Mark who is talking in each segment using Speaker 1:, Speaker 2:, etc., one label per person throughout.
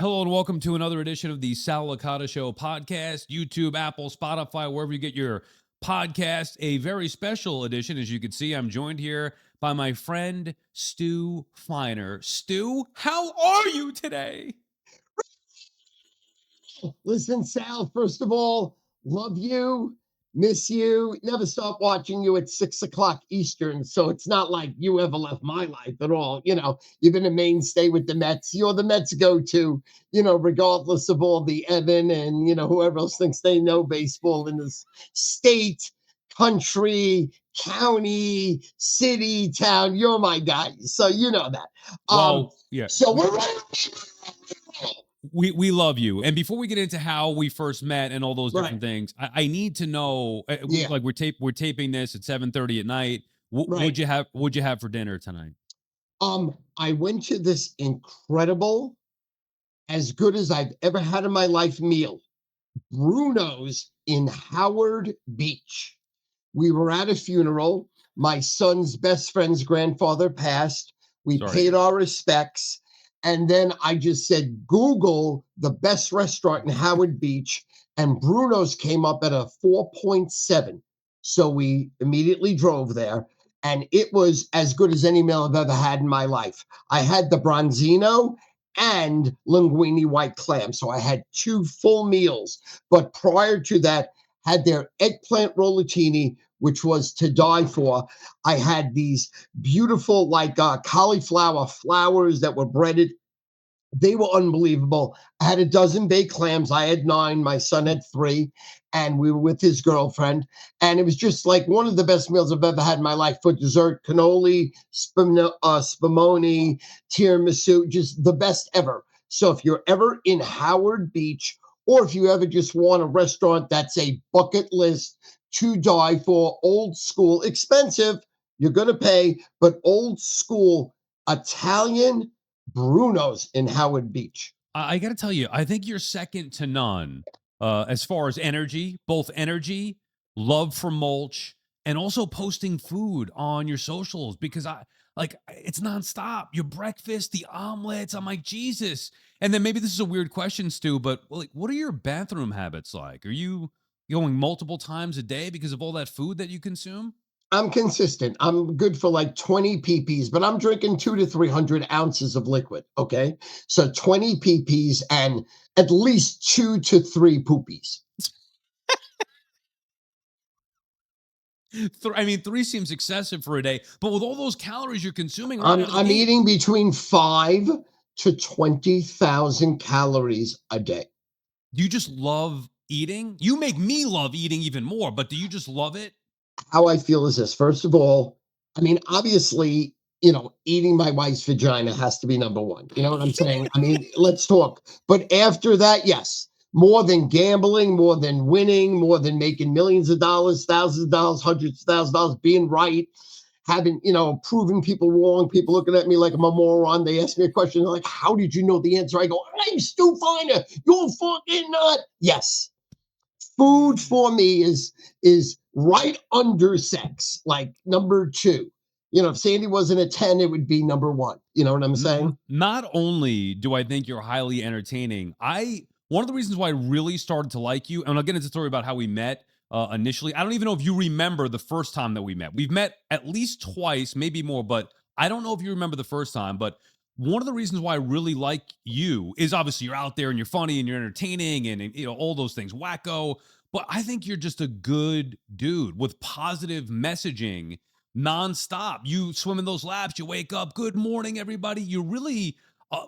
Speaker 1: Hello and welcome to another edition of the Sal Licata Show podcast, YouTube, Apple, Spotify, wherever you get your podcast. A very special edition. As you can see, I'm joined here by my friend Stu Feiner. Stu, how are you today?
Speaker 2: Listen, Sal, first of all, love you, miss you, never stop watching you at 6 o'clock Eastern. So it's not like you ever left my life at all. You've been a mainstay with the Mets. You're the Mets go to, regardless of all the Evan and, whoever else thinks they know baseball in this state, country, county, city, town. You're my guy. So you know that.
Speaker 1: Well, yeah.
Speaker 2: So we're right.
Speaker 1: We love you. And before we get into how we first met and all those different things, I need to know.
Speaker 2: Yeah.
Speaker 1: Like we're taping this at 7:30 at night. What'd you have for dinner tonight?
Speaker 2: I went to this incredible, as good as I've ever had in my life meal, Bruno's in Howard Beach. We were at a funeral. My son's best friend's grandfather passed. We paid our respects. And then I just said, Google the best restaurant in Howard Beach. And Bruno's came up at a 4.7. So we immediately drove there. And it was as good as any meal I've ever had in my life. I had the Bronzino and linguine white clam. So I had two full meals. But prior to that, had their eggplant rollatini, which was to die for. I had these beautiful, like cauliflower flowers that were breaded. They were unbelievable. I had a dozen baked clams. I had 9. My son had 3. And we were with his girlfriend. And it was just like one of the best meals I've ever had in my life. For dessert, cannoli, spumoni, tiramisu, just the best ever. So if you're ever in Howard Beach, or if you ever just want a restaurant that's a bucket list to die for, old school, expensive, you're going to pay, but old school Italian, Bruno's in Howard Beach.
Speaker 1: I got to tell you, I think you're second to none as far as energy, both energy, love for mulch, and also posting food on your socials because it's nonstop. Your breakfast, the omelets. I'm like, Jesus. And then maybe this is a weird question, Stu, but like, what are your bathroom habits like? Are you going multiple times a day because of all that food that you consume?
Speaker 2: I'm consistent. I'm good for like 20 pp's, but I'm drinking 200 to 300 ounces of liquid. Okay. So 20 pp's and at least 2 to 3 poopies.
Speaker 1: I mean, 3 seems excessive for a day, but with all those calories you're consuming,
Speaker 2: I'm eating between 5 to 20,000 calories a day.
Speaker 1: Do you just love eating? You make me love eating even more, but do you just love it?
Speaker 2: How I feel is this. First of all, I mean, obviously, eating my wife's vagina has to be number one. You know what I'm saying? I mean, let's talk. But after that, yes, more than gambling, more than winning, more than making millions of dollars, thousands of dollars, hundreds of thousands of dollars, being right, having, proving people wrong, people looking at me like I'm a moron. They ask me a question, they're like, how did you know the answer? I go, I'm Stu Feiner. You're fucking not. Yes. Food for me is right under sex, like number 2. If Sandy wasn't a 10, it would be number 1. You know what I'm saying?
Speaker 1: Not only do I think you're highly entertaining, one of the reasons why I really started to like you, and I'll get into the story about how we met initially. I don't even know if you remember the first time that we met. We've met at least twice, maybe more, but I don't know if you remember the first time. But one of the reasons why I really like you is obviously you're out there and you're funny and you're entertaining and all those things, wacko. But I think you're just a good dude with positive messaging nonstop. You swim in those laps, you wake up, good morning, everybody. You're really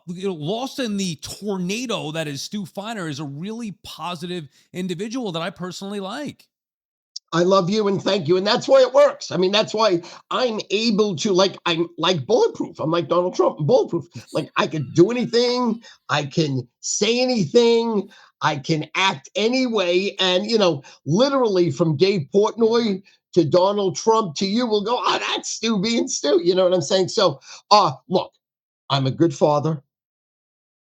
Speaker 1: lost in the tornado that is Stu Feiner is a really positive individual that I personally like.
Speaker 2: I love you and thank you. And that's why it works. I mean, that's why I'm able to, like, I'm like bulletproof. I'm like Donald Trump, bulletproof. Like, I can do anything, I can say anything, I can act any way. And, literally from Dave Portnoy to Donald Trump to you will go, oh, that's Stu being Stu. You know what I'm saying? So, look, I'm a good father,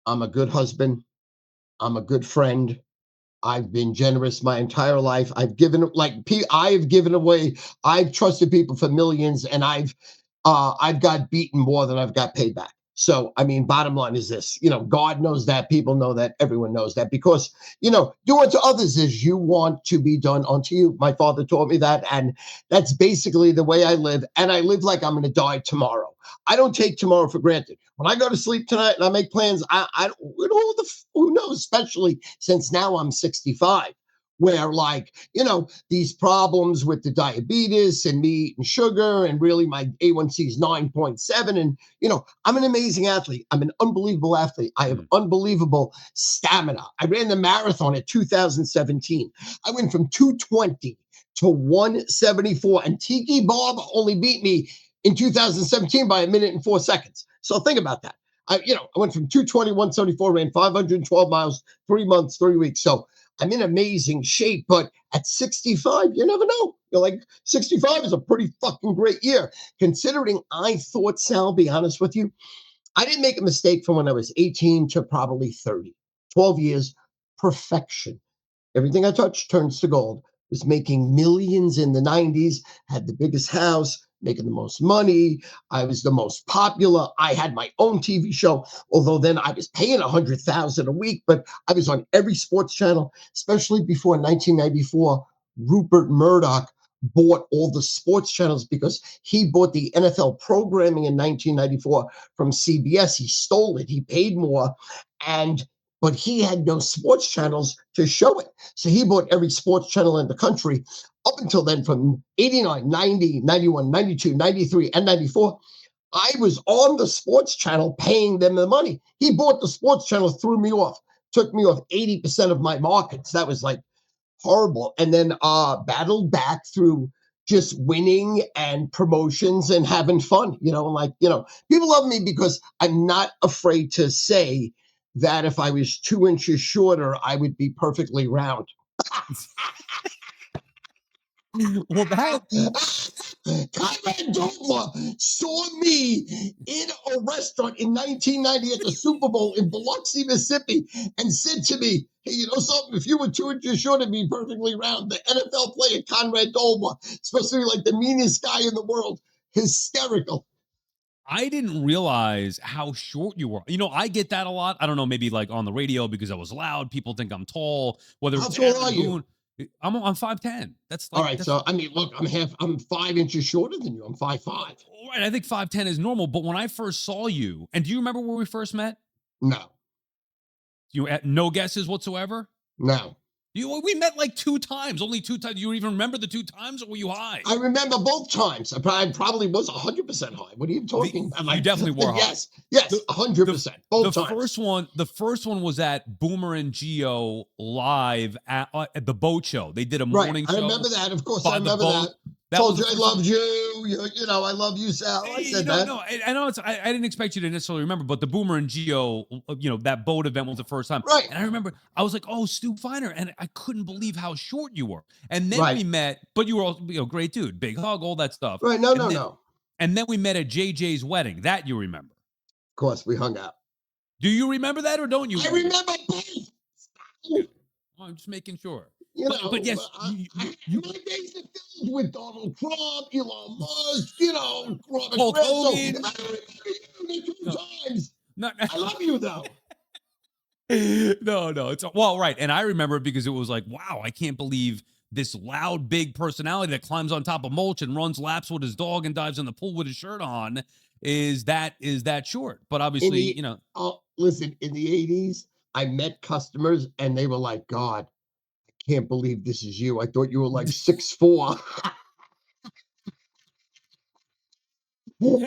Speaker 2: I'm a good husband, I'm a good friend. I've been generous my entire life. I've given away. I've trusted people for millions, and I've got beaten more than I've got paid back. So, I mean, bottom line is this, God knows that, people know that, everyone knows that, because, do unto others as you want to be done unto you. My father taught me that. And that's basically the way I live. And I live like I'm going to die tomorrow. I don't take tomorrow for granted. When I go to sleep tonight and I make plans, who knows, especially since now I'm 65, where, like, these problems with the diabetes and me eating sugar, and really my A1C is 9.7. And, I'm an amazing athlete. I'm an unbelievable athlete. I have
Speaker 1: Mm.
Speaker 2: unbelievable stamina. I ran the marathon in 2017. I went from 220 to 174, and Tiki Barber only beat me in 2017 by a minute and 4 seconds. So think about that. I went from 220, 174, ran 512 miles, 3 months, 3 weeks. So I'm in amazing shape, but at 65, you never know. You're like, 65 is a pretty fucking great year. Considering I thought, Sal, be honest with you, I didn't make a mistake from when I was 18 to probably 30. 12 years, perfection. Everything I touched turns to gold. Was making millions in the 90s, had the biggest house, making the most money. I was the most popular. I had my own TV show, although then I was paying 100,000 a week, but I was on every sports channel, especially before 1994. Rupert Murdoch bought all the sports channels because he bought the NFL programming in 1994 from CBS. He stole it. He paid more. And but he had no sports channels to show it. So he bought every sports channel in the country up until then, from 89, 90, 91, 92, 93, and 94. I was on the sports channel paying them the money. He bought the sports channel, threw me off, took me off 80% of my markets. That was like horrible. And then battled back through just winning and promotions and having fun, people love me because I'm not afraid to say that if I was 2 inches shorter, I would be perfectly round.
Speaker 1: Well, that
Speaker 2: Conrad Dogma saw me in a restaurant in 1990 at the Super Bowl in Biloxi, Mississippi, and said to me, "Hey, you know something? If you were 2 inches short, it'd be perfectly round." The NFL player Conrad Dogma, supposed to be like the meanest guy in the world, hysterical.
Speaker 1: I didn't realize how short you were. I get that a lot. I don't know, maybe like on the radio because I was loud. People think I'm tall. Whether
Speaker 2: How
Speaker 1: it's
Speaker 2: tall are
Speaker 1: Aaron
Speaker 2: you?
Speaker 1: Boone, I'm 5'10". That's
Speaker 2: All
Speaker 1: like
Speaker 2: right,
Speaker 1: that's
Speaker 2: so I mean, look, I'm 5 inches shorter than you. I'm 5'5".
Speaker 1: right. I think 5'10" is normal. But when I first saw you, and do you remember where we first met?
Speaker 2: No,
Speaker 1: You had no guesses whatsoever.
Speaker 2: no.
Speaker 1: We met like 2 times, only 2 times. Do you even remember the 2 times, or were you high?
Speaker 2: I remember both times. I probably was 100% high. What are you talking about?
Speaker 1: You definitely were high.
Speaker 2: Yes, yes,
Speaker 1: The the
Speaker 2: 100%, both
Speaker 1: the
Speaker 2: times.
Speaker 1: first one was at Boomer and Geo live at the boat show. They did a
Speaker 2: Right.
Speaker 1: morning
Speaker 2: I remember
Speaker 1: show
Speaker 2: that. Of course, I
Speaker 1: by the
Speaker 2: remember
Speaker 1: boat.
Speaker 2: that.
Speaker 1: That was
Speaker 2: Told
Speaker 1: the
Speaker 2: you I
Speaker 1: first time.
Speaker 2: loved you. I love you, Sal. I said
Speaker 1: No,
Speaker 2: that.
Speaker 1: no. I know I didn't expect you to necessarily remember, but the Boomer and Geo, that boat event was the first time.
Speaker 2: Right,
Speaker 1: And I remember I was like, "Oh, Stu Feiner," and I couldn't believe how short you were. And then
Speaker 2: right,
Speaker 1: we met, but you were also, great dude, big hug, all that stuff.
Speaker 2: right. No,
Speaker 1: And
Speaker 2: no,
Speaker 1: then
Speaker 2: no. Of
Speaker 1: we met at JJ's wedding. That you remember?
Speaker 2: course, we hung out.
Speaker 1: Do you remember that, or don't you
Speaker 2: I
Speaker 1: remember?
Speaker 2: remember both.
Speaker 1: Good. Oh, I'm just making sure. But yes,
Speaker 2: My days are filled with Donald Trump, Elon Musk, Robert
Speaker 1: Hulk
Speaker 2: Kraft. So if
Speaker 1: Hogan.
Speaker 2: I don't remember you the two
Speaker 1: No,
Speaker 2: times,
Speaker 1: not
Speaker 2: I love you though.
Speaker 1: no. It's well, right. And I remember it because it was like, wow, I can't believe this loud, big personality that climbs on top of mulch and runs laps with his dog and dives in the pool with his shirt on is that short. But
Speaker 2: In
Speaker 1: obviously,
Speaker 2: the Listen, in the 80s, I met customers and they were like, "God, I can't believe this is you. I thought you were like 6'4".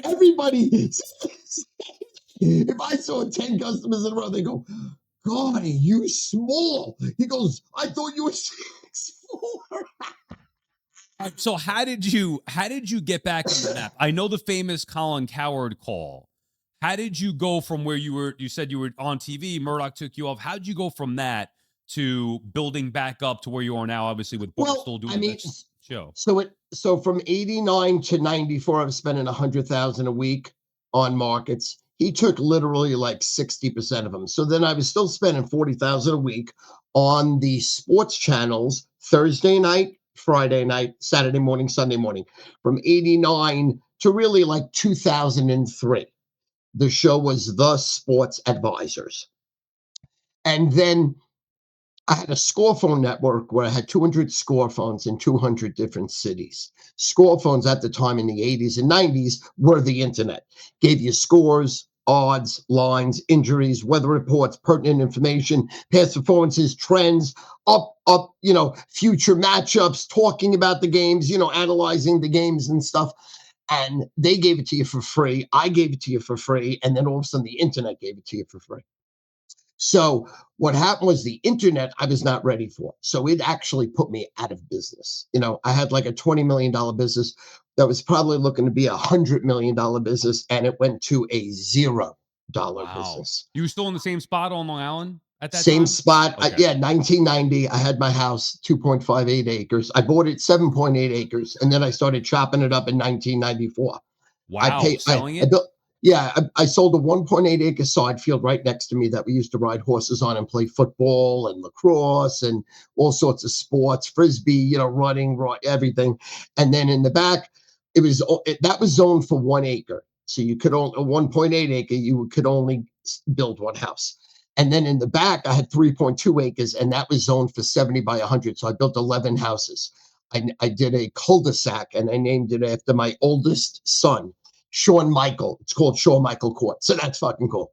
Speaker 2: Everybody, if I saw 10 customers in a row, they go, "God, are you small?" He goes, "I thought you were 6'4".
Speaker 1: so how did you get back on the map? I know the famous Colin Coward call. How did you go from where you said you were on TV, Murdoch took you off. How did you go from that to building back up to where you are now, obviously with Boomer
Speaker 2: Well,
Speaker 1: still
Speaker 2: I
Speaker 1: doing
Speaker 2: mean,
Speaker 1: that show?
Speaker 2: so from 89 to 94, I was spending 100,000 a week on markets. He took literally like 60% of them. So then I was still spending 40,000 a week on the sports channels Thursday night, Friday night, Saturday morning, Sunday morning, from 89 to really like 2003. The show was The Sports Advisors. And then I had a score phone network where I had 200 score phones in 200 different cities. Score phones at the time in the 80s and 90s were the internet. Gave you scores, odds, lines, injuries, weather reports, pertinent information, past performances, trends, future matchups, talking about the games, analyzing the games and stuff. And they gave it to you for free. I gave it to you for free. And then all of a sudden the internet gave it to you for free. So what happened was the internet I was not ready for. So it actually put me out of business. I had like a $20 million business that was probably looking to be $100 million business, and it went to a $0
Speaker 1: Wow.
Speaker 2: business.
Speaker 1: You were still in the same spot on Long Island at that
Speaker 2: Same
Speaker 1: time?
Speaker 2: spot.
Speaker 1: Okay.
Speaker 2: Yeah, 1990. I had my house, 2.58 acres. I bought it 7.8 acres, and then I started chopping it up in 1994. I
Speaker 1: Wow.
Speaker 2: pay.
Speaker 1: Selling
Speaker 2: I
Speaker 1: it?
Speaker 2: built. Yeah, I sold a 1.8 acre side field right next to me that we used to ride horses on and play football and lacrosse and all sorts of sports, frisbee, running, everything. And then in the back, that was zoned for 1 acre, so you could only a 1.8 acre. You could only build one house. And then in the back, I had 3.2 acres, and that was zoned for 70 by 100. So I built 11 houses. I did a cul-de-sac, and I named it after my oldest son, Shawn Michael. It's called Shawn Michael Court. So that's fucking cool.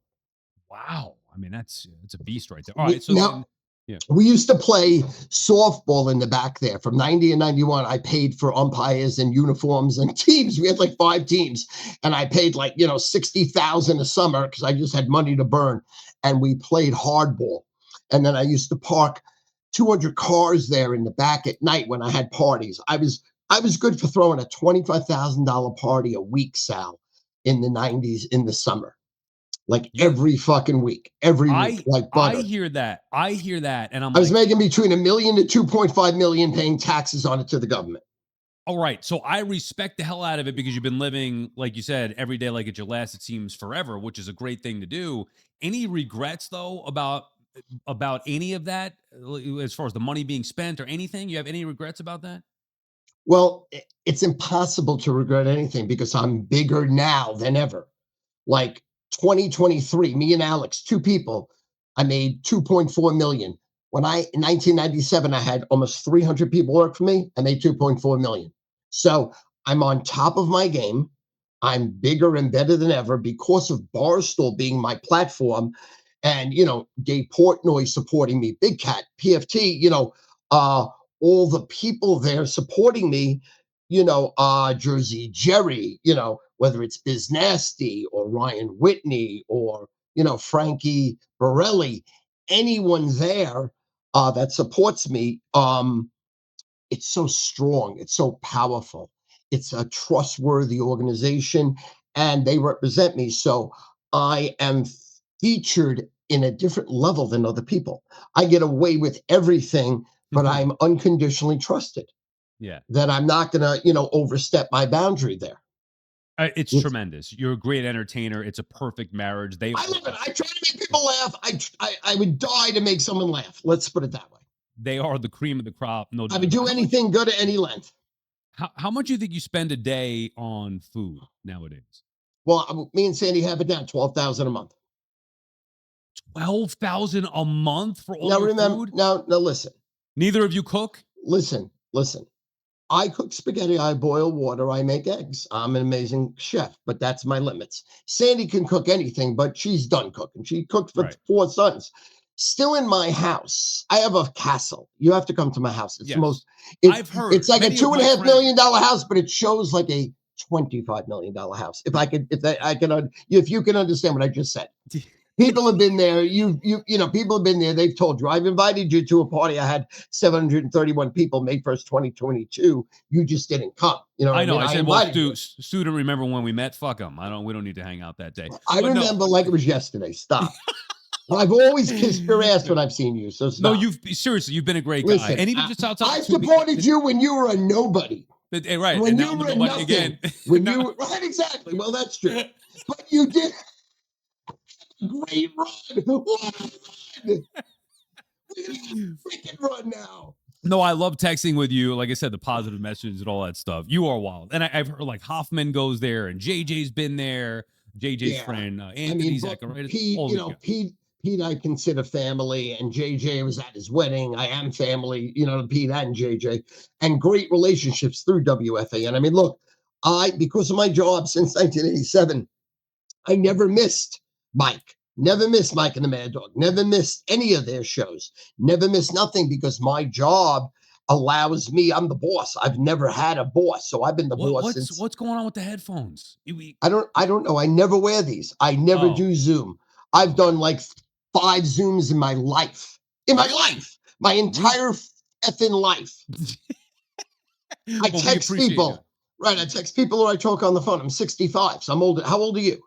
Speaker 1: Wow. I mean, that's a beast right there. All
Speaker 2: We,
Speaker 1: right. So
Speaker 2: now,
Speaker 1: then, yeah.
Speaker 2: we used to play softball in the back there from 90 and 91. I paid for umpires and uniforms and teams. We had like 5 teams, and I paid like 60,000 a summer because I just had money to burn. And we played hardball. And then I used to park 200 cars there in the back at night when I had parties. I was good for throwing a $25,000 party a week, Sal, in the 90s in the summer, like
Speaker 1: Yeah.
Speaker 2: every fucking week, every week, like
Speaker 1: I
Speaker 2: butter.
Speaker 1: hear that. I hear that. And I'm
Speaker 2: I was
Speaker 1: like,
Speaker 2: making between a million to 2.5 million paying taxes on it to the government.
Speaker 1: all right. So I respect the hell out of it because you've been living, like you said, every day like it's your last, it seems forever, which is a great thing to do. Any regrets though about any of that as far as the money being spent or anything? You have any regrets about that?
Speaker 2: Well, it's impossible to regret anything because I'm bigger now than ever. Like 2023, me and Alex, two people, I made 2.4 million. When in 1997, I had almost 300 people work for me. I made 2.4 million. So I'm on top of my game. I'm bigger and better than ever because of Barstool being my platform, and Dave Portnoy supporting me, Big Cat, PFT, all the people there supporting me, Jersey Jerry, whether it's Biz Nasty or Ryan Whitney or Frankie Borelli, anyone there that supports me. It's so strong, it's so powerful, it's a trustworthy organization, and they represent me. So I am featured in a different level than other people. I get away with everything, but I'm unconditionally trusted.
Speaker 1: Yeah.
Speaker 2: That I'm not going to, overstep my boundary there.
Speaker 1: It's
Speaker 2: It's,
Speaker 1: tremendous. You're a great entertainer. It's a perfect marriage. They
Speaker 2: I
Speaker 1: are
Speaker 2: love it. I try to make people laugh. I would die to make someone laugh. Let's put it that way.
Speaker 1: they are the cream of the crop, no
Speaker 2: I
Speaker 1: doubt
Speaker 2: would
Speaker 1: about
Speaker 2: do
Speaker 1: it.
Speaker 2: anything good at any length.
Speaker 1: How much do you think you spend a day on food nowadays?
Speaker 2: Well, me and Sandy have it down 12,000 a month.
Speaker 1: 12,000 a month for all
Speaker 2: Now
Speaker 1: your
Speaker 2: remember,
Speaker 1: food?
Speaker 2: now listen,
Speaker 1: Neither of you cook?
Speaker 2: listen. I cook spaghetti, I boil water, I make eggs. I'm an amazing chef, but that's my limits. Sandy can cook anything, but she's done cooking. She cooked for
Speaker 1: Right.
Speaker 2: 4 sons. Still in my house, I have a castle. You have to come to my house. It's the
Speaker 1: Yes.
Speaker 2: most. It,
Speaker 1: I've heard
Speaker 2: it's like a
Speaker 1: many of
Speaker 2: two and a
Speaker 1: my
Speaker 2: half
Speaker 1: friends.
Speaker 2: million dollar house, but it shows like a $25 million house. If I could, if you can understand what I just said. People have been there. People have been there. They've told you. I've invited you to a party. I had 731 people May 1st, 2022. You just didn't come. You know what
Speaker 1: I
Speaker 2: I
Speaker 1: know.
Speaker 2: mean?
Speaker 1: I
Speaker 2: I
Speaker 1: said, well,
Speaker 2: invited you.
Speaker 1: Stu didn't remember when we met. Fuck him. We don't need to hang out that day.
Speaker 2: I
Speaker 1: But no.
Speaker 2: remember like it was yesterday. Stop. I've always kissed your ass when I've seen you. So
Speaker 1: No,
Speaker 2: stop.
Speaker 1: you've been a great guy.
Speaker 2: Listen,
Speaker 1: And even just outside
Speaker 2: I
Speaker 1: of Tubi,
Speaker 2: supported you when you were a nobody.
Speaker 1: right. And
Speaker 2: When
Speaker 1: now
Speaker 2: you
Speaker 1: I'm a
Speaker 2: were
Speaker 1: nobody
Speaker 2: nothing.
Speaker 1: again.
Speaker 2: When
Speaker 1: Now,
Speaker 2: you were right, exactly. Well, that's true. But you did a great run. What a run! We're gonna freaking run now.
Speaker 1: no, I love texting with you. Like I said, the positive messages and all that stuff. You are wild. And I've heard like Hoffman goes there and JJ's been there. JJ's
Speaker 2: Yeah.
Speaker 1: friend,
Speaker 2: I mean,
Speaker 1: Anthony
Speaker 2: but
Speaker 1: Zacharias,
Speaker 2: Pete,
Speaker 1: all
Speaker 2: you
Speaker 1: the
Speaker 2: know,
Speaker 1: yeah.
Speaker 2: Pete, I consider family, and JJ was at his wedding. I am family, to Pete and JJ, and great relationships through WFAN. I mean, look, because of my job since 1987, I never missed Mike. Never missed Mike and the Mad Dog. Never missed any of their shows. Never missed nothing because my job allows me. I'm the boss. I've never had a boss, so I've been the
Speaker 1: What
Speaker 2: boss
Speaker 1: what's
Speaker 2: since.
Speaker 1: what's going on with the headphones?
Speaker 2: I don't know. I never wear these. I never
Speaker 1: Oh,
Speaker 2: do Zoom.
Speaker 1: oh,
Speaker 2: I've
Speaker 1: okay.
Speaker 2: done like 5 Zooms in my life. In my
Speaker 1: Really?
Speaker 2: life. My
Speaker 1: We
Speaker 2: entire effing life. I
Speaker 1: well, we
Speaker 2: text
Speaker 1: appreciate you.
Speaker 2: people. Right. I text people or I talk on the phone. I'm 65. So I'm older. How old are you?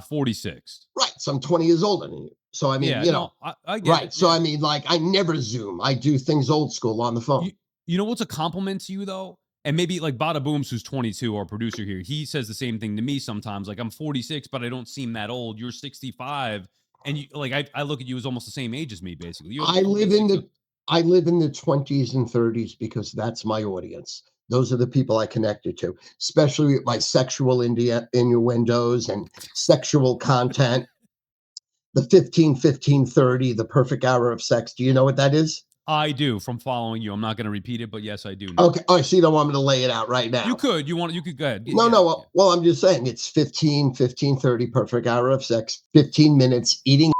Speaker 1: 46.
Speaker 2: Right. So I'm 20 years older than you. So I mean,
Speaker 1: Yeah, no, I get it.
Speaker 2: right. So
Speaker 1: Yeah.
Speaker 2: I mean, like I never Zoom. I do things old school on the phone.
Speaker 1: You you know what's a compliment to you though? And maybe like Badabooms, who's 22, our producer here, he says the same thing to me sometimes. Like I'm 46, but I don't seem that old. You're 65, and you like I look at you as almost the same age as me, basically. You're
Speaker 2: I
Speaker 1: like
Speaker 2: live in
Speaker 1: 46. So
Speaker 2: the I live in the 20s and 30s because that's my audience. Those are the people I connected to, especially with my sexual innuendos and sexual content. The 15, 15, 30, the perfect hour of sex. Do you know what that is?
Speaker 1: I do from following you. I'm not going to repeat it, but yes, I do know.
Speaker 2: Okay. Oh, so you don't want me to lay it out right
Speaker 1: You
Speaker 2: now.
Speaker 1: could. You could go ahead.
Speaker 2: No,
Speaker 1: Yeah,
Speaker 2: no.
Speaker 1: yeah.
Speaker 2: Well, I'm just saying it's 15, 15, 30, perfect hour of sex, 15 minutes eating,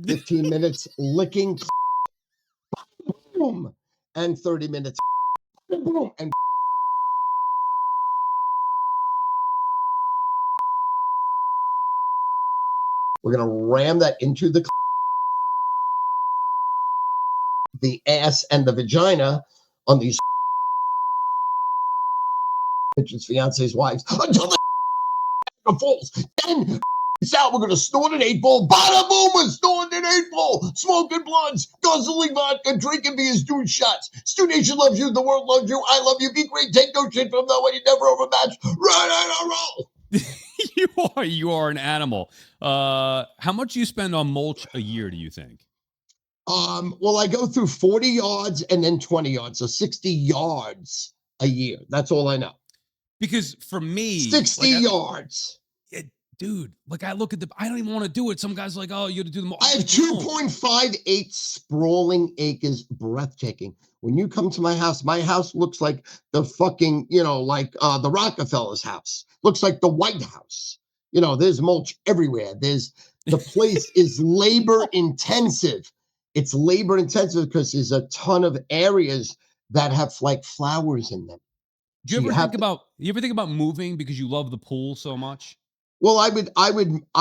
Speaker 2: 15 minutes licking, and 30 minutes, and we're going to ram that into the ass and the vagina on these bitches, fiancés, wives until the falls. Then Sal, we're gonna snort an 8 ball. Bada boom, we're snorting an 8 ball. Smoking blunts, guzzling vodka, drinking beers, doing shots. Stu Nation loves you. The world loves you. I love you. Be great. Take no shit from no one. You never overmatched. Run on a roll.
Speaker 1: You are an animal. How much do you spend on mulch a year? Do you think?
Speaker 2: Well, I go through 40 yards and then 20 yards, so 60 yards a year. That's all I know.
Speaker 1: Because for me,
Speaker 2: 60 yards.
Speaker 1: it, dude, like I look at I don't even want to do it. Some guys are like, oh, you have to do the mulch.
Speaker 2: I
Speaker 1: I'm
Speaker 2: have
Speaker 1: like, no.
Speaker 2: 2.58 sprawling acres, breathtaking. When you come to my house looks like the fucking, like the Rockefellers' house. Looks like the White House. There's mulch everywhere. The place is labor intensive. It's labor intensive because there's a ton of areas that have like flowers in them.
Speaker 1: Do you
Speaker 2: So you
Speaker 1: ever
Speaker 2: have
Speaker 1: think
Speaker 2: to.
Speaker 1: about moving because you love the pool so much?
Speaker 2: Well, I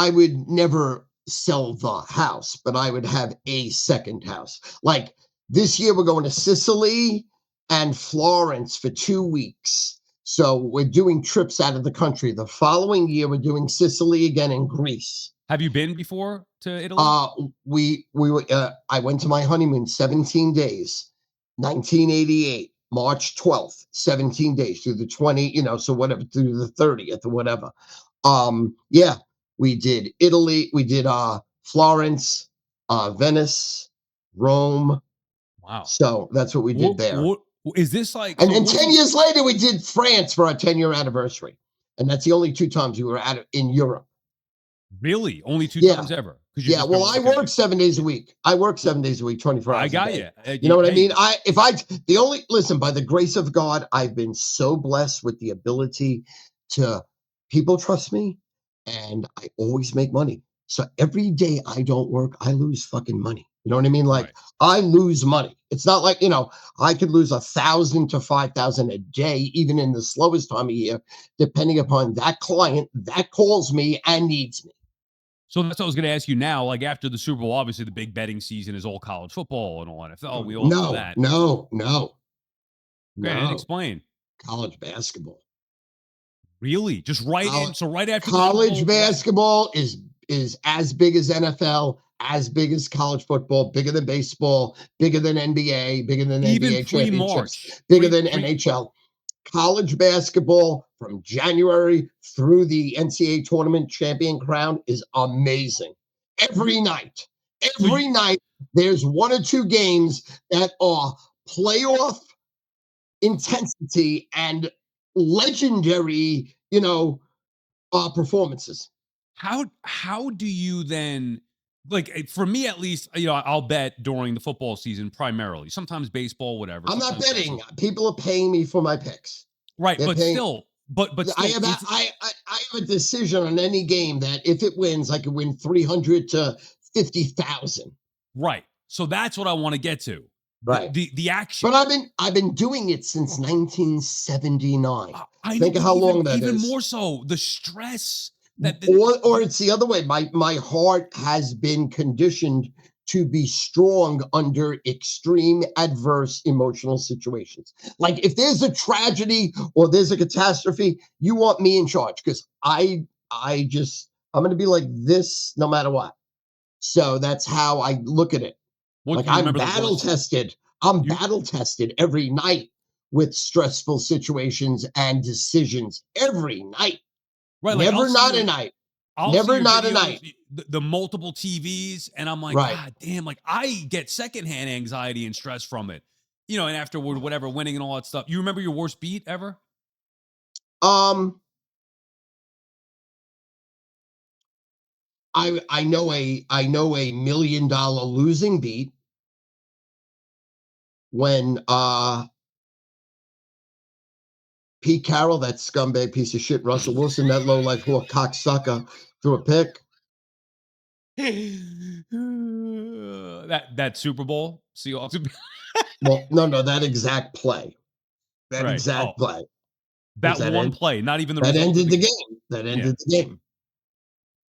Speaker 2: would never sell the house, but I would have a second house. Like this year, we're going to Sicily and Florence for 2 weeks. So we're doing trips out of the country. The following year, we're doing Sicily again and Greece.
Speaker 1: Have you been before to Italy?
Speaker 2: I went to my honeymoon 17 days, 1988, March 12th, 17 days through the 20, so whatever, through the 30th or whatever. Yeah, we did Italy, we did Florence, Venice, Rome.
Speaker 1: Wow.
Speaker 2: So that's what we did there.
Speaker 1: What is this like?
Speaker 2: And
Speaker 1: So
Speaker 2: then
Speaker 1: what do
Speaker 2: 10
Speaker 1: you
Speaker 2: years later, we did France for our 10-year anniversary. And that's the only 2 times we were in Europe.
Speaker 1: really only two
Speaker 2: Yeah.
Speaker 1: times ever? Because you've
Speaker 2: Yeah,
Speaker 1: just
Speaker 2: well,
Speaker 1: been
Speaker 2: I
Speaker 1: working.
Speaker 2: work 7 days a
Speaker 1: Yeah.
Speaker 2: week. I work
Speaker 1: Well,
Speaker 2: 7 days a week, 24
Speaker 1: I
Speaker 2: hours a
Speaker 1: got
Speaker 2: day.
Speaker 1: you.
Speaker 2: You know what I
Speaker 1: Hey,
Speaker 2: mean? The only, listen, by the grace of God, I've been so blessed with the ability to, people trust me and I always make money. So every day I don't work, I lose fucking money. You know what I mean? Like
Speaker 1: right.
Speaker 2: I lose money. It's not like, I could lose 1,000 to 5,000 a day, even in the slowest time of year, depending upon that client that calls me and needs me.
Speaker 1: So that's what I was going to ask you now. Like after the Super Bowl, obviously the big betting season is all college football and all NFL. We all know
Speaker 2: No,
Speaker 1: that.
Speaker 2: no, no,
Speaker 1: Okay, and
Speaker 2: no.
Speaker 1: explain.
Speaker 2: College basketball.
Speaker 1: Really? Just right in.
Speaker 2: Colle-
Speaker 1: So right after the Super
Speaker 2: College
Speaker 1: Bowl, right?
Speaker 2: basketball is as big as NFL, as big as college football, bigger than baseball, bigger than NBA, bigger than
Speaker 1: Even
Speaker 2: NBA
Speaker 1: pre-March,
Speaker 2: championships, bigger
Speaker 1: pre
Speaker 2: than
Speaker 1: pre.
Speaker 2: NHL. College basketball from January through the NCAA tournament champion crown is amazing.
Speaker 1: You
Speaker 2: Every night,
Speaker 1: so you,
Speaker 2: every night, there's one or two games that are playoff intensity and legendary, Performances.
Speaker 1: How do you then like for me at least, I'll bet during the football season primarily. Sometimes baseball, whatever,
Speaker 2: I'm not
Speaker 1: sometimes
Speaker 2: betting.
Speaker 1: basketball.
Speaker 2: People are paying me for my picks.
Speaker 1: Right,
Speaker 2: They're
Speaker 1: but
Speaker 2: paying.
Speaker 1: still, but
Speaker 2: I
Speaker 1: still
Speaker 2: have a,
Speaker 1: it's
Speaker 2: I have a decision on any game that if it wins, I could win 300 to 50,000.
Speaker 1: right. So that's what I want to get to. The
Speaker 2: Right.
Speaker 1: the the action.
Speaker 2: But I've been doing it since 1979.
Speaker 1: I know,
Speaker 2: Think of
Speaker 1: but
Speaker 2: how
Speaker 1: even
Speaker 2: long that
Speaker 1: even
Speaker 2: is.
Speaker 1: more so the stress that
Speaker 2: Or it's the other way. My heart has been conditioned to be strong under extreme adverse emotional situations. Like if there's a tragedy or there's a catastrophe, you want me in charge because I'm going to be like this no matter what. So that's how I look at it.
Speaker 1: what
Speaker 2: Like
Speaker 1: do you remember the worst
Speaker 2: I'm
Speaker 1: you
Speaker 2: battle tested every night with stressful situations and decisions every night.
Speaker 1: right, like
Speaker 2: Never not a night.
Speaker 1: I'll see
Speaker 2: Never
Speaker 1: your
Speaker 2: not a
Speaker 1: videos,
Speaker 2: night.
Speaker 1: the multiple TVs, and I'm like,
Speaker 2: Right.
Speaker 1: God damn, like I get secondhand anxiety and stress from it. And afterward, whatever, winning and all that stuff. You remember your worst beat ever?
Speaker 2: Um, I know a $1 million losing beat when Pete Carroll, that scumbag piece of shit, Russell Wilson, that low life whore cocksucker, threw a pick.
Speaker 1: that Super Bowl Seahawks.
Speaker 2: Well, no, that exact play. That
Speaker 1: Right. Oh,
Speaker 2: exact play. Because
Speaker 1: that one play, not even the
Speaker 2: that
Speaker 1: result of
Speaker 2: ended
Speaker 1: the
Speaker 2: the
Speaker 1: game.
Speaker 2: game. That
Speaker 1: Yeah.
Speaker 2: ended the game.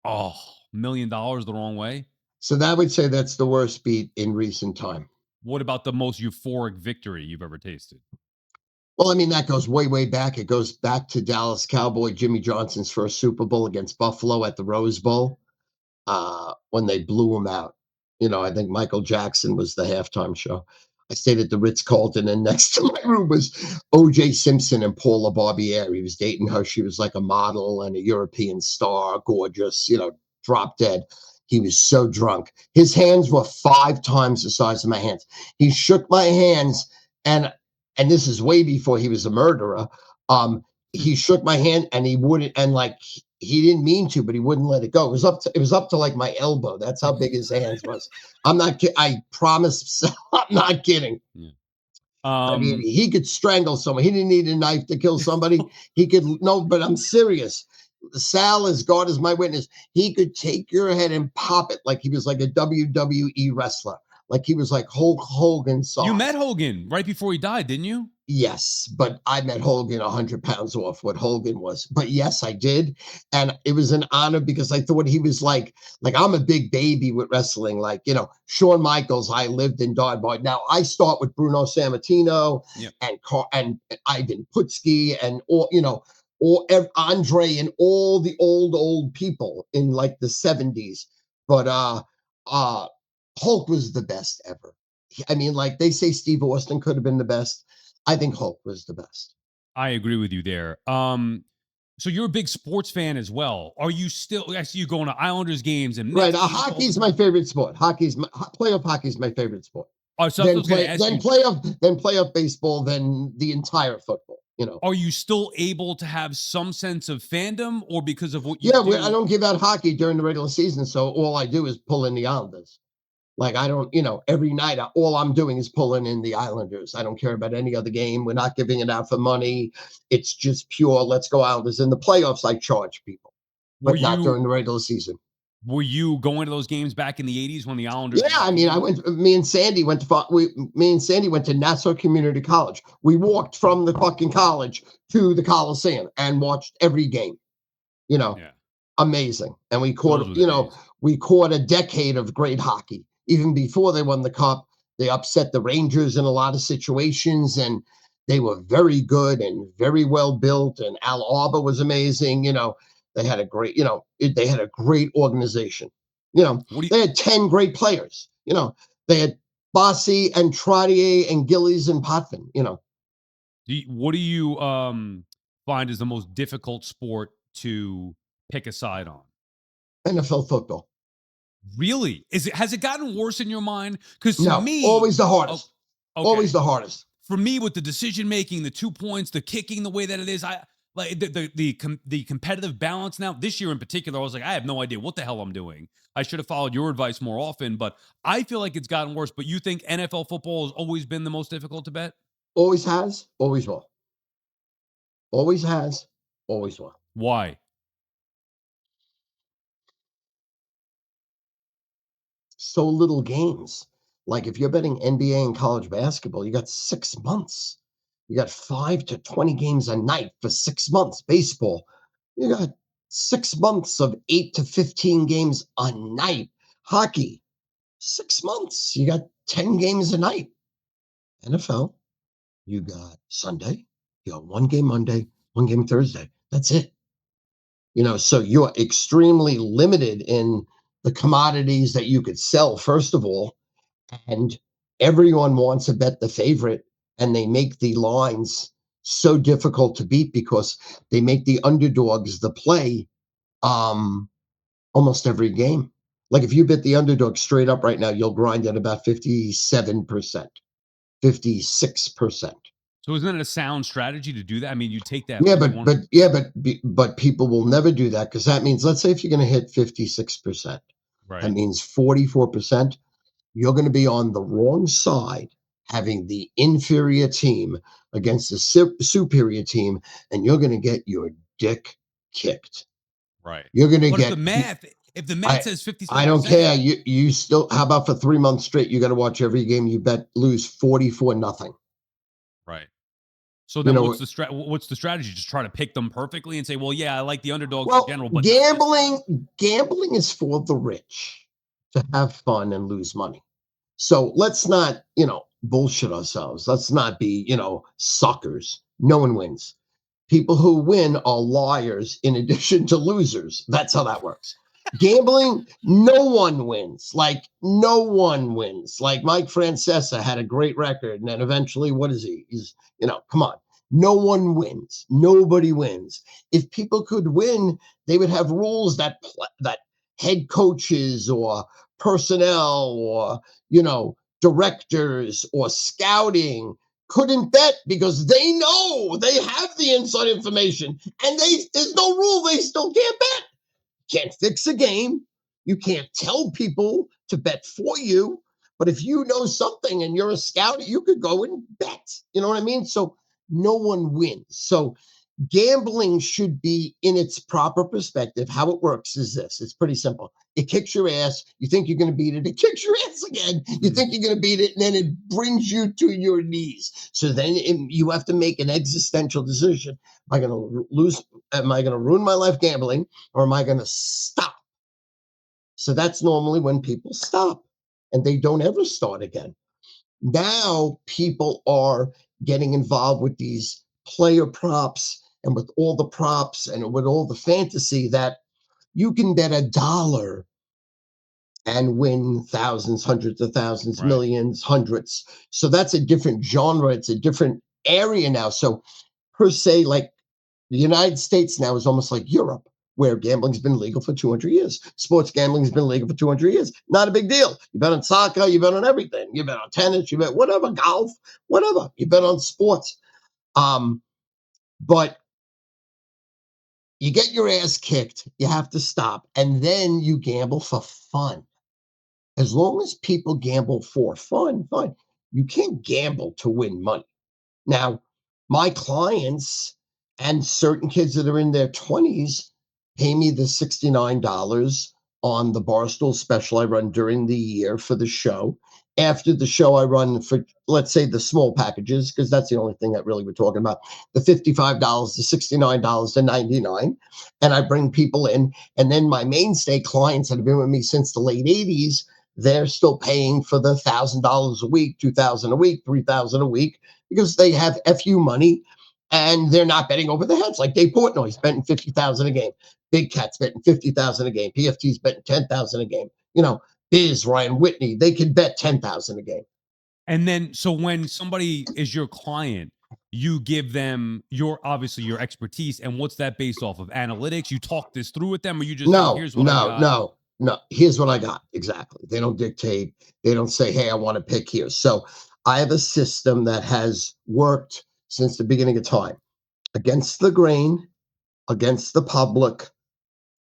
Speaker 1: Oh, $1 million the wrong way.
Speaker 2: So that would say that's the worst beat in recent time.
Speaker 1: What about the most euphoric victory you've ever tasted?
Speaker 2: Well, I mean, that goes way, way back. It goes back to Dallas Cowboy Jimmy Johnson's first Super Bowl against Buffalo at the Rose Bowl, when they blew him out. I think Michael Jackson was the halftime show. I stayed at the Ritz Carlton, and next to my room was O.J. Simpson and Paula Barbieri. He was dating her. She was like a model and a European star, gorgeous, drop dead. He was so drunk. His hands were 5 times the size of my hands. He shook my hands, and this is way before he was a murderer. Um, he shook my hand, and he wouldn't, and like he didn't mean to, but he wouldn't let it go. It was up to like my elbow. That's how big his hands was. I'm not kidding. I promise. I'm not kidding.
Speaker 1: Yeah.
Speaker 2: I mean,
Speaker 1: Um,
Speaker 2: he could strangle someone. He didn't need a knife to kill somebody. He could no, but I'm serious. Sal, as God is my witness, he could take your head and pop it like he was like a WWE wrestler, like he was like Hulk Hogan
Speaker 1: you met
Speaker 2: size.
Speaker 1: Hogan right before he died, didn't you?
Speaker 2: Yes, but I met Hogan 100 pounds off what Hogan was. But yes, I did, and it was an honor because I thought he was like I'm a big baby with wrestling. Like Shawn Michaels, I lived and died by. Now I start with Bruno Sammartino
Speaker 1: Yeah.
Speaker 2: and Ivan Putski and Andre and all the old people in like the 70s. But uh, Hulk was the best ever. I mean, like they say, Steve Austin could have been the best. I think Hulk was the best.
Speaker 1: I agree with you there. So you're a big sports fan as well. Are you still? I see you going to Islanders games and
Speaker 2: Right.
Speaker 1: Mets games all the
Speaker 2: Hockey's my
Speaker 1: time.
Speaker 2: favorite sport. Playoff hockey's my favorite sport.
Speaker 1: Oh, so I
Speaker 2: Then
Speaker 1: was going to
Speaker 2: play
Speaker 1: ask
Speaker 2: then
Speaker 1: you:
Speaker 2: playoff baseball, then the entire football.
Speaker 1: Are you still able to have some sense of fandom, or because of what you
Speaker 2: Yeah, I
Speaker 1: do?
Speaker 2: don't give out hockey during the regular season, so all I do is pull in the Islanders. Like I don't, every night all I'm doing is pulling in the Islanders. I don't care about any other game. We're not giving it out for money. It's just pure. Let's go Islanders. In the playoffs, I charge people,
Speaker 1: Were
Speaker 2: but not
Speaker 1: you
Speaker 2: during the regular season.
Speaker 1: were you going to those games back in the '80s when the
Speaker 2: Yeah,
Speaker 1: Islanders were
Speaker 2: I mean, I
Speaker 1: killing it?
Speaker 2: went. Me and Sandy went to Nassau Community College. We walked from the fucking college to the Coliseum and watched every game. You know,
Speaker 1: Yeah,
Speaker 2: amazing. And
Speaker 1: those were the days.
Speaker 2: we caught a decade of great hockey. Even before they won the cup, they upset the Rangers in a lot of situations, and they were very good and very well built. And Al Arba was amazing. They had a great, they had a great organization. You know,
Speaker 1: What do you
Speaker 2: they had 10 great players. They had Bossy and Trottier and Gillies and Potvin.
Speaker 1: what do you find is the most difficult sport to pick a side on?
Speaker 2: NFL football.
Speaker 1: Really? Has it gotten worse in your mind? Because to
Speaker 2: No,
Speaker 1: me,
Speaker 2: always the
Speaker 1: oh,
Speaker 2: hardest. Always
Speaker 1: okay.
Speaker 2: the hardest.
Speaker 1: For me, with the decision making, the 2 points, the kicking, the way that it is, Like the competitive balance now this year in particular, I was like, I have no idea what the hell I'm doing. I should have followed your advice more often, but I feel like it's gotten worse. But you think NFL football has always been the most difficult to bet?
Speaker 2: Always has, always will. Always has, always will.
Speaker 1: Why?
Speaker 2: So little games. Like if you're betting NBA and college basketball, you got 6 months. You got 5 to 20 games a night for 6 months. Baseball, you got 6 months of 8 to 15 games a night. Hockey, 6 months. You got 10 games a night. NFL, you got Sunday, you got one game Monday, one game Thursday. That's it. So you're extremely limited in the commodities that you could sell, first of all, and everyone wants to bet the favorite, and they make the lines so difficult to beat because they make the underdogs the play um, almost every game. Like if you bet the underdog straight up right now, you'll grind at about 57%, 56%.
Speaker 1: So isn't it a sound strategy to do that? I mean, you take that
Speaker 2: Yeah,
Speaker 1: if you
Speaker 2: but
Speaker 1: want.
Speaker 2: but yeah, but people will never do that because that means, let's say if you're going to hit 56%, that
Speaker 1: Right,
Speaker 2: means 44%. You're going to be on the wrong side, having the inferior team against the superior team, and you're going to get your dick kicked.
Speaker 1: right.
Speaker 2: You're going to
Speaker 1: But
Speaker 2: get.
Speaker 1: if the math
Speaker 2: I
Speaker 1: says
Speaker 2: I don't
Speaker 1: 57%,
Speaker 2: care. You still. How about for 3 months straight? You got to watch every game you bet lose 44-0.
Speaker 1: right. So
Speaker 2: You
Speaker 1: then
Speaker 2: know.
Speaker 1: what's the strategy? Just try to pick them perfectly and say, well, yeah, I like the underdogs in
Speaker 2: Well,
Speaker 1: general, but not this time.
Speaker 2: gambling is for the rich to have fun and lose money. So let's not, bullshit ourselves. Let's not be, suckers. No one wins. People who win are liars in addition to losers. That's how that works. Gambling, no one wins. Like, no one wins. Like, Mike Francesa had a great record, and then eventually, what is he? Come on. No one wins. Nobody wins. If people could win, they would have rules that head coaches or personnel or, directors or scouting couldn't bet because they know they have the inside information and there's no rule they still can't bet. Can't fix a game. You can't tell people to bet for you. But if you know something and you're a scout, you could go and bet. You know what I mean? So no one wins. So gambling should be in its proper perspective. How it works is this: it's pretty simple. It kicks your ass. You think you're going to beat it. It kicks your ass again. You think you're going to beat it. And then it brings you to your knees. So then you have to make an existential decision. Am I going to lose? Am I going to ruin my life gambling, or am I going to stop? So that's normally when people stop and they don't ever start again. Now people are getting involved with these player props and with all the props and with all the fantasy that you can bet $1 and win thousands, hundreds of thousands,
Speaker 1: Right.
Speaker 2: millions, hundreds. So that's a different genre. It's a different area now. So per se, like the United States now is almost like Europe, where gambling's been legal for 200 years. Sports gambling's been legal for 200 years. Not a big deal. You bet on soccer, you bet on everything. You bet on tennis, you bet whatever, golf, whatever. You bet on sports. Um, but you get your ass kicked, you have to stop, and then you gamble for fun. As long as people gamble for fun, fine. You can't gamble to win money. Now, my clients and certain kids that are in their 20s pay me the $69 on the Barstool special I run during the year for the show. After the show, I run for, let's say, the small packages, because that's the only thing that really we're talking about, the $55, the $69, the $99. And I bring people in. And then my mainstay clients that have been with me since the late 80s, they're still paying for the $1,000 a week, 2,000 a week, 3,000 a week, because they have FU money and they're not betting over the heads. Like Dave Portnoy's betting 50,000 a game. Big Cat's betting 50,000 a game. PFT's betting 10,000 a game. Biz, Ryan Whitney, they could bet 10,000 a game.
Speaker 1: And then, so when somebody is your client, you give them obviously your expertise. And what's that based off of? Analytics? You talk this through with them, or you just say,
Speaker 2: No,
Speaker 1: here's what I
Speaker 2: no,
Speaker 1: got?
Speaker 2: no, no. Here's what I got. Exactly. They don't dictate. They don't say, hey, I want to pick here. So I have a system that has worked since the beginning of time. against the grain, against the public,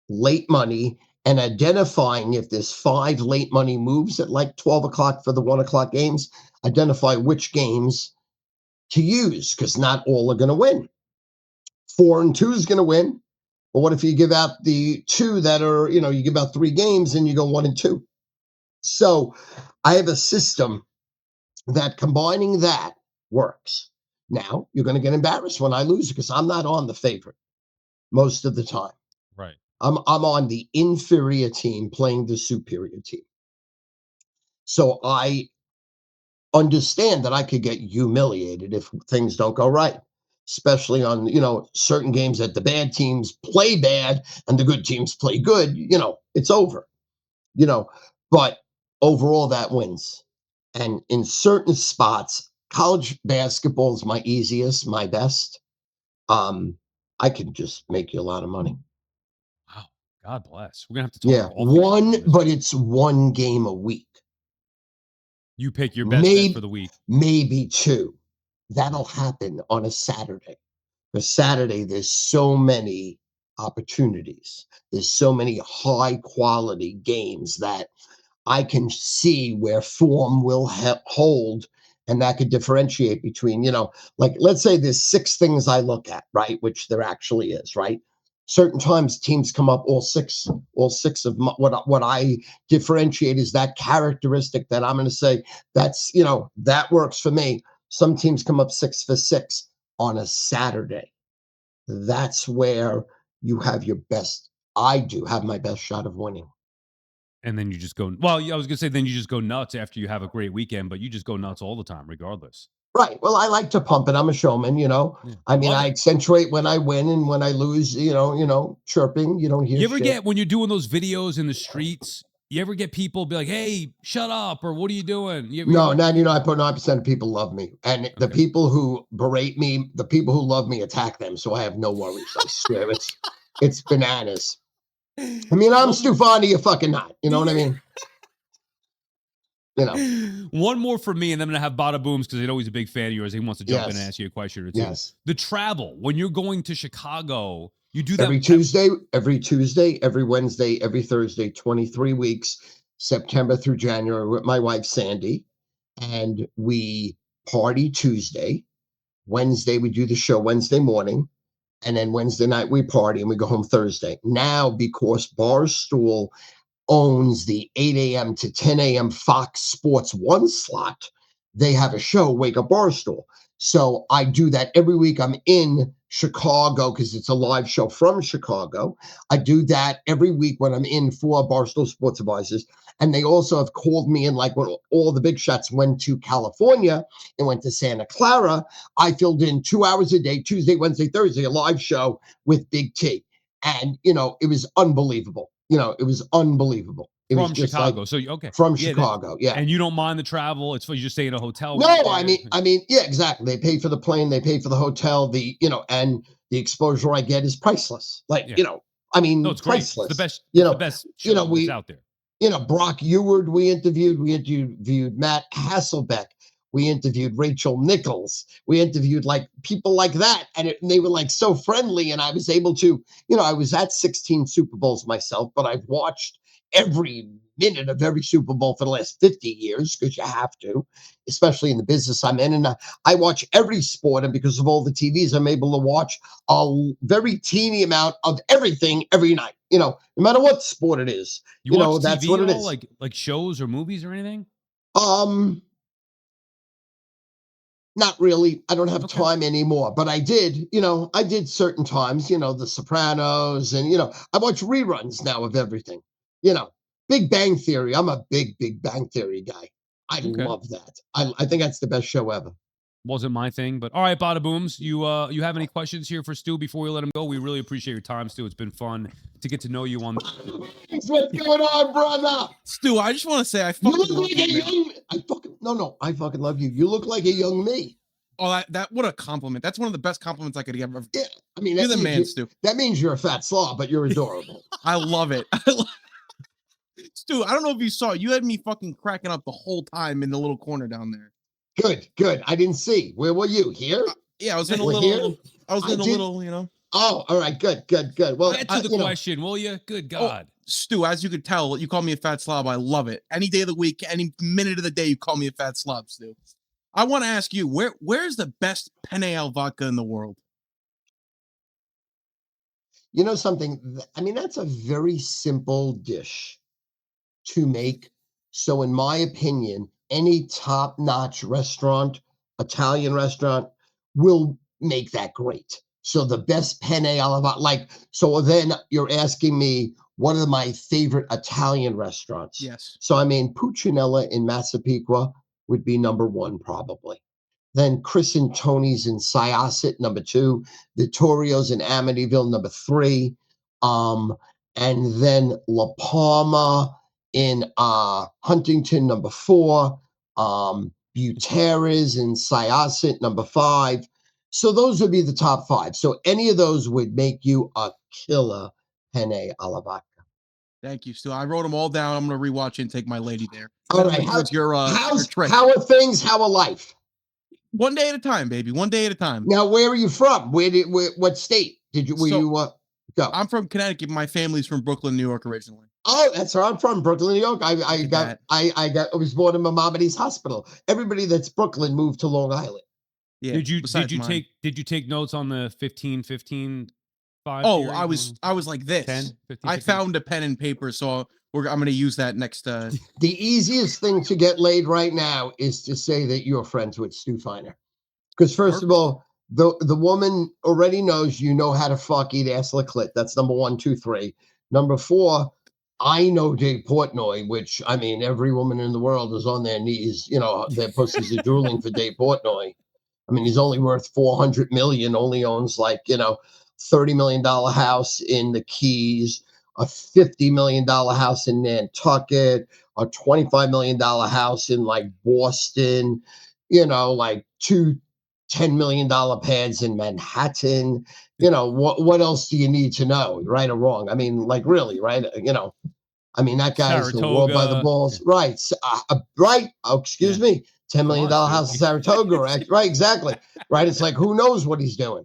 Speaker 2: late money, and identifying if there's 5 late money moves at like 12 o'clock for the 1 o'clock games, identify which games to use because not all are going to win. 4 and 2 is going to win. But what if you give out the 2 that are, you give out 3 games and you go 1 and 2? So I have a system that combining that works. Now you're going to get embarrassed when I lose because I'm not on the favorite most of the time.
Speaker 1: Right.
Speaker 2: I'm on the inferior team playing the superior team. So I understand that I could get humiliated if things don't go right, especially on, certain games that the bad teams play bad and the good teams play good, it's over, you know, but overall that wins. And in certain spots, college basketball is my easiest, my best. Um, I can just make you a lot of money.
Speaker 1: Wow. God bless. We're gonna have to talk
Speaker 2: Yeah,
Speaker 1: golf again on this.
Speaker 2: but it's one game a week,
Speaker 1: You pick your best bet for
Speaker 2: maybe
Speaker 1: the week.
Speaker 2: maybe two.
Speaker 1: Right.
Speaker 2: That'll happen on a Saturday. Because Saturday, there's so many opportunities. There's so many high quality games that I can see where form will hold, and that could differentiate between, like let's say there's 6 things I look at, right? Which there actually is, right? Certain times teams come up all six of what I differentiate is that characteristic that I'm going to say that's that works for me. Some teams come up 6 for 6 on a Saturday. That's where you have your best. I do have my best shot of winning.
Speaker 1: And then you just go well, yeah, I was gonna say then you just go nuts after you have a great weekend, but you just go nuts all the time regardless.
Speaker 2: Right. Well, I like to pump it. I'm a showman.
Speaker 1: Yeah.
Speaker 2: I mean,
Speaker 1: Love
Speaker 2: I
Speaker 1: it.
Speaker 2: accentuate when I win and when I lose, chirping. You don't hear
Speaker 1: You ever
Speaker 2: shit.
Speaker 1: get when you're doing those videos in the streets, you ever get people be like, "Hey, shut up," or "What are you doing?" You
Speaker 2: No,
Speaker 1: ever
Speaker 2: 99.9% of people love me. And the
Speaker 1: okay.
Speaker 2: people who berate me, the people who love me attack them. So I have no worries. I swear it's bananas. I mean, I'm Stu
Speaker 1: One
Speaker 2: Feiner, you're fucking not. You know what I
Speaker 1: yeah.
Speaker 2: mean? You know.
Speaker 1: One more for me, and then I'm gonna have Badabooms because I know he's a big fan of yours. He wants to jump in and
Speaker 2: Yes.
Speaker 1: ask you a question or two.
Speaker 2: Yes.
Speaker 1: The travel when you're going to Chicago, you do that.
Speaker 2: Every Tuesday, every Wednesday, every Thursday, 23 weeks, September through January with my wife Sandy. And we party Tuesday. Wednesday, we do the show Wednesday morning. And then Wednesday night, we party and we go home Thursday. Now, because Barstool owns the 8 a.m. to 10 a.m. Fox Sports 1 slot, they have a show, Wake Up Barstool. So I do that every week. I'm in Chicago because it's a live show from Chicago. I do that every week when I'm in for Barstool Sports Advisors. And they also have called me in, like when all the big shots went to California and went to Santa Clara. I filled in 2 hours a day, Tuesday, Wednesday, Thursday, a live show with Big T. And, it was unbelievable. It was unbelievable. It was
Speaker 1: From
Speaker 2: just like
Speaker 1: Chicago. So okay.
Speaker 2: from
Speaker 1: Yeah, that
Speaker 2: Chicago. Yeah.
Speaker 1: and you don't mind the travel. It's for you just stay in a hotel when you're
Speaker 2: No, I
Speaker 1: there.
Speaker 2: mean, yeah, exactly. They pay for the plane, they pay for the hotel, and the exposure I get is priceless. Like,
Speaker 1: Yeah. No, it's great. It's the
Speaker 2: priceless.
Speaker 1: best it's the best show that's
Speaker 2: We
Speaker 1: out there.
Speaker 2: Brock Eward, we interviewed Matt Hasselbeck, we interviewed Rachel Nichols, we interviewed like people like that, and they were like so friendly, and I was able to, I was at 16 Super Bowls myself, but I've watched every minute of every Super Bowl for the last 50 years because you have to, especially in the business I'm in, and I watch every sport, and because of all the TVs, I'm able to watch a very teeny amount of everything every night. No matter what sport it is.
Speaker 1: You watch
Speaker 2: That's
Speaker 1: TV
Speaker 2: what
Speaker 1: at
Speaker 2: it
Speaker 1: all,
Speaker 2: is.
Speaker 1: like shows or movies or anything?
Speaker 2: Um, Not really. I don't have
Speaker 1: Okay.
Speaker 2: time anymore, but I did certain times, The Sopranos, and I watch reruns now of everything. You know, Big Bang Theory. I'm a Big Bang Theory guy. I
Speaker 1: Okay.
Speaker 2: love that. I think that's the best show ever.
Speaker 1: Wasn't my thing, but all right, Bada Booms. You have any questions here for Stu before we let him go? We really appreciate your time, Stu. It's been fun to get to know you on
Speaker 2: What's going on, brother?
Speaker 3: Stu, I just want to say I
Speaker 2: You
Speaker 3: fucking
Speaker 2: look
Speaker 3: love
Speaker 2: like
Speaker 3: you,
Speaker 2: a
Speaker 3: man.
Speaker 2: young. I fucking love you. You look like a young me.
Speaker 3: Oh, that what a compliment. That's one of the best compliments I could ever.
Speaker 2: Yeah, I mean
Speaker 3: You're the man, Stu.
Speaker 2: that means you're a fat slob, but you're adorable.
Speaker 3: I love it. Stu, I don't know if you saw it. You had me fucking cracking up the whole time in the little corner down there.
Speaker 2: Good. I didn't see. Where were you? Here?
Speaker 3: Yeah, I was in a
Speaker 2: We're here?
Speaker 3: little. I was
Speaker 2: I
Speaker 3: in a
Speaker 2: did.
Speaker 3: little. You know.
Speaker 2: Oh, all right. Good, good, good. Well,
Speaker 1: Get to the
Speaker 2: you know,
Speaker 1: question, will you? Good
Speaker 3: Oh,
Speaker 1: God.
Speaker 3: Stu, as you could tell, you call me a fat slob. I love it. Any day of the week, any minute of the day, you call me a fat slob, Stu. I want to ask you, where's the best penne al vodka in the world?
Speaker 2: you know something? I mean, that's a very simple dish to make. So, in my opinion, any top notch restaurant, Italian restaurant, will make that great. So, the best penne alla like, so then you're asking me, what are my favorite Italian restaurants?
Speaker 3: Yes.
Speaker 2: So, I mean, Puccinella in Massapequa would be number one, probably. Then Chris and Tony's in Syosset, number two. Vittorio's in Amityville, number three. Um, and then La Palma in Huntington, number four. Buterres in Syosset, number five. So those would be the top five. So any of those would make you a killer penne alla vodka.
Speaker 3: Thank you, Stu. I wrote them all down. I'm gonna rewatch it and take my lady there.
Speaker 2: All
Speaker 3: That
Speaker 2: right.
Speaker 3: was your trick.
Speaker 2: How are things? How are life?
Speaker 3: One day at a time, baby. One day at a time.
Speaker 2: Now, where are you from? What state did you? Were
Speaker 3: So
Speaker 2: you go?
Speaker 3: I'm from Connecticut. My family's from Brooklyn, New York, originally.
Speaker 2: Oh, that's where I'm from, Brooklyn, New York.
Speaker 3: Look at that.
Speaker 2: I was born in Maimonides Hospital. Everybody that's Brooklyn moved to Long Island.
Speaker 3: Yeah.
Speaker 1: Did you
Speaker 3: besides mine.
Speaker 1: take notes on the 15, 15, 5
Speaker 3: Oh,
Speaker 1: theory?
Speaker 3: I was like this.
Speaker 1: 10, 15,
Speaker 3: I
Speaker 1: 15?
Speaker 3: found a pen and paper, so I'm gonna use that next.
Speaker 2: The easiest thing to get laid right now is to say that you're friends with Stu Feiner. Because first of all, the woman already knows you know how to fuck, eat ass, lick clit. That's number one, two, three. Number four, I know Dave Portnoy, which I mean, every woman in the world is on their knees. You know, their pussies are drooling for Dave Portnoy. I mean, he's only worth 400 million. Only owns like $30 million house in the Keys, a $50 million house in Nantucket, a $25 million house in like Boston. Like two $10 million pads in Manhattan. What else do you need to know, right or wrong? I mean, like really, right? I mean, that guy's the world by the
Speaker 1: Saratoga.
Speaker 2: balls. Right. Right. Oh, excuse
Speaker 1: Yeah.
Speaker 2: me. $10
Speaker 1: Come
Speaker 2: million
Speaker 1: on,
Speaker 2: house in
Speaker 1: Stu.
Speaker 2: Saratoga. Right. Right. Exactly. Right. It's like, who knows what he's doing?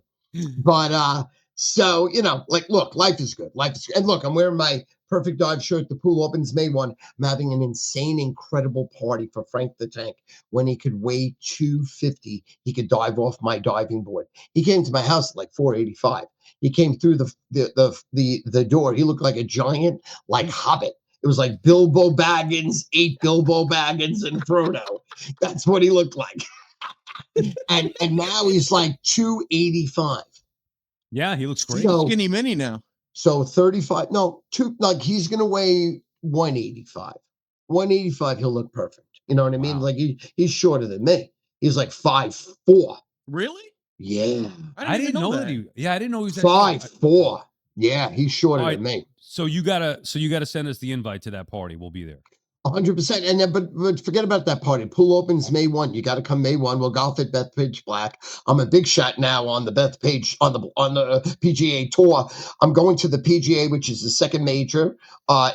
Speaker 2: But so like, look, life is good. Life is good. And look, I'm wearing my perfect dive shirt. The pool opens May 1. I'm having an insane, incredible party for Frank the Tank. When he could weigh 250, he could dive off my diving board. He came to my house at like 485. He came through the door. He looked like a giant, like Hobbit. It was like Bilbo Baggins, 8 Bilbo Baggins, and Frodo. That's what he looked like. And now he's like 285.
Speaker 1: Yeah, he looks great.
Speaker 2: So,
Speaker 3: skinny mini now.
Speaker 2: so 35, no, like he's gonna weigh 185. 185, he'll look perfect. You know what I mean?
Speaker 1: Wow.
Speaker 2: Like he's shorter than me. He's like 5'4".
Speaker 3: Really?
Speaker 2: Yeah.
Speaker 1: I didn't know that. I didn't know he was that short.
Speaker 2: 5'4". Yeah, he's shorter
Speaker 1: All
Speaker 2: than
Speaker 1: right.
Speaker 2: me.
Speaker 1: So you gotta send us the invite to that party. We'll be there.
Speaker 2: 100%. And then, but forget about that party. Pool opens May 1. You got to come May 1. We'll golf at Bethpage Black. I'm a big shot now on the Bethpage on the PGA Tour. I'm going to the PGA, which is the second major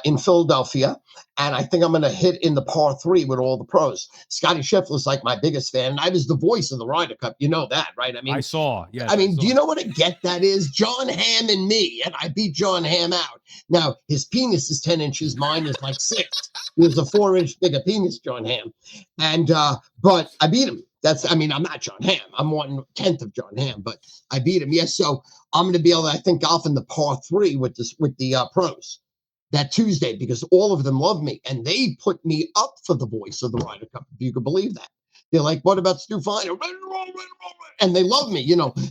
Speaker 2: in Philadelphia. And I think I'm going to hit in the par 3 with all the pros. Scotty Scheffler's like my biggest fan. And I was the voice of the Ryder Cup. You know that, right? I mean,
Speaker 1: I saw. Yes.
Speaker 2: I mean, do you know what a get that is? John Hamm and me. And I beat John Hamm out. Now, his penis is 10 inches. Mine is like 6. He was a 4-inch bigger penis, John Hamm. And, but I beat him. I'm not John Hamm. I'm 1/10 of John Hamm, but I beat him. Yes. So I'm going to be able to, I think, golf in the par 3 with the pros that Tuesday because all of them love me and they put me up for the voice of the Ryder Cup. If you could believe that. They're like, what about Stu Feiner? And they love me.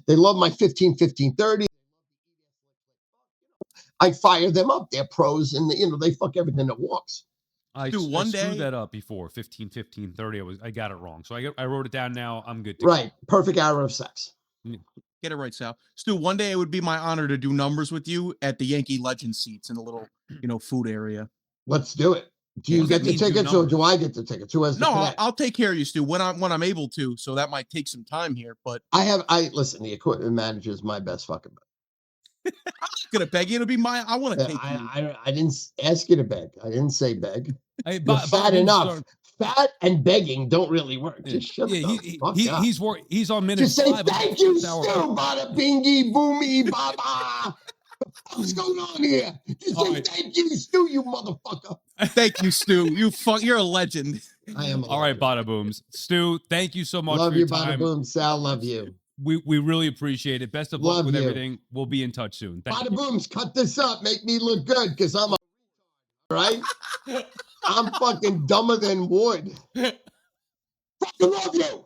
Speaker 2: They love my 15, 15, 30. I fire them up. They're pros and they fuck everything that walks.
Speaker 1: I screwed that up before 15, 15, 30. I got it wrong. So I wrote it down now. I'm good to
Speaker 2: Right.
Speaker 1: go.
Speaker 2: Perfect hour of sex.
Speaker 3: Get it right, Sal. Stu, one day it would be my honor to do numbers with you at the Yankee Legend seats in a little, food area.
Speaker 2: Let's do it. Do you get the tickets or do I get the tickets? Who has the
Speaker 3: I'll take care of you, Stu, when I'm able to. So that might take some time here, but
Speaker 2: listen, the equipment manager is my best fucking buddy.
Speaker 3: I'm not gonna beg you. It'll be I want to take you.
Speaker 2: I didn't ask you to beg. I didn't say beg.
Speaker 3: Hey,
Speaker 2: You're fat enough. fat and begging don't really work. Just shut the fuck up.
Speaker 1: He's on minute
Speaker 2: Just say
Speaker 1: 5 of
Speaker 2: thank
Speaker 1: the
Speaker 2: you,
Speaker 1: fifth
Speaker 2: Stu.
Speaker 1: hour.
Speaker 2: Bada bingy boomy baba. What's going on here? Just
Speaker 1: All
Speaker 2: say
Speaker 1: right.
Speaker 2: thank you, Stu, you motherfucker.
Speaker 3: Thank you, Stu. You're a legend.
Speaker 2: I am.
Speaker 1: All right, Badabooms. Stu, thank you so much
Speaker 2: Love
Speaker 1: for
Speaker 2: you,
Speaker 1: your time.
Speaker 2: Badaboom. Sal, love you.
Speaker 1: We really appreciate it. Best of luck
Speaker 2: Love
Speaker 1: with
Speaker 2: you.
Speaker 1: everything. We'll be in touch soon. Thank you.
Speaker 2: Badabooms, cut this up. Make me look good, because I'm a right? I'm fucking dumber than wood. Fucking love you.